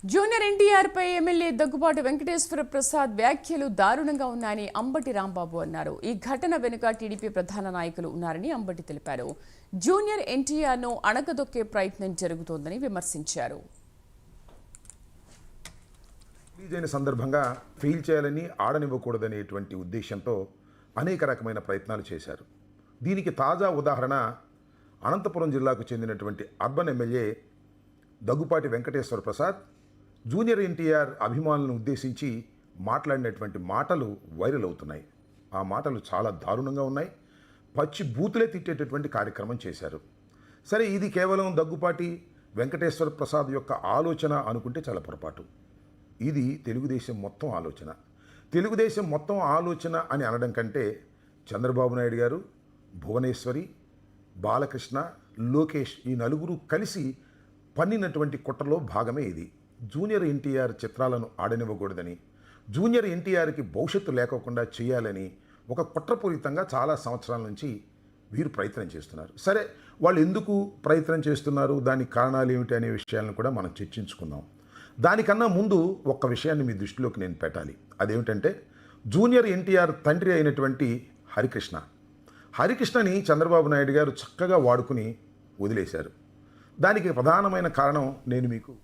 Junior NTR పై MLA Daggubati Venkateswara Prasad వ్యాఖ్యలు దారుణంగా ఉన్నాయని అంబటి రాంబాబు అన్నారు. ఈ ఘటన వెనుక టీడీపీ ప్రధాన నాయకులు ఉన్నారని అంబటి తెలిపారు. జూనియర్ ఎన్టీఆర్ ను అణగదొక్కే ప్రయత్నం జరుగుతోందని విమర్శించారు. సందర్భంగా ఫెయిల్ చేయాలని ఆడనివ్వకూడదనేటువంటి ఉద్దేశంతో అనేక రకమైన ప్రయత్నాలు చేశారు. దీనికి తాజా ఉదాహరణ అనంతపురం జిల్లాకు చెందినటువంటి urban MLA Daggubati Venkateswara Prasad junior NTR అభిమానులను ఉద్దేశించి మాట్లాడినటువంటి మాటలు వైరల్ అవుతున్నాయి. ఆ మాటలు చాలా దారుణంగా ఉన్నాయి. పచ్చి బూతులే తిట్టేటటువంటి కార్యక్రమం చేశారు. సరే, ఇది కేవలం దగ్గుపాటి వెంకటేశ్వర ప్రసాద్ యొక్క ఆలోచన అనుకుంటే చాలా పొరపాటు. ఇది తెలుగుదేశం మొత్తం ఆలోచన. తెలుగుదేశం మొత్తం ఆలోచన అని అనడం కంటే చంద్రబాబు నాయుడు గారు, భువనేశ్వరి, బాలకృష్ణ, లోకేష్ ఈ నలుగురు కలిసి పన్నినటువంటి కుట్రలో భాగమే ఇది. జూనియర్ ఎన్టీఆర్ చిత్రాలను ఆడనివ్వకూడదని, జూనియర్ ఎన్టీఆర్కి భవిష్యత్తు లేకోకుండా చేయాలని ఒక కుట్రపూరితంగా చాలా సంవత్సరాల నుంచి వీరు ప్రయత్నం చేస్తున్నారు. సరే, వాళ్ళు ఎందుకు ప్రయత్నం చేస్తున్నారు, దానికి కారణాలు ఏమిటి అనే విషయాలను కూడా మనం చర్చించుకుందాం. దానికన్నా ముందు ఒక్క విషయాన్ని మీ దృష్టిలోకి నేను పెట్టాలి. అదేమిటంటే, జూనియర్ ఎన్టీఆర్ తండ్రి అయినటువంటి హరికృష్ణని చంద్రబాబు నాయుడు గారు చక్కగా వాడుకుని వదిలేశారు. దానికి ప్రధానమైన కారణం నేను మీకు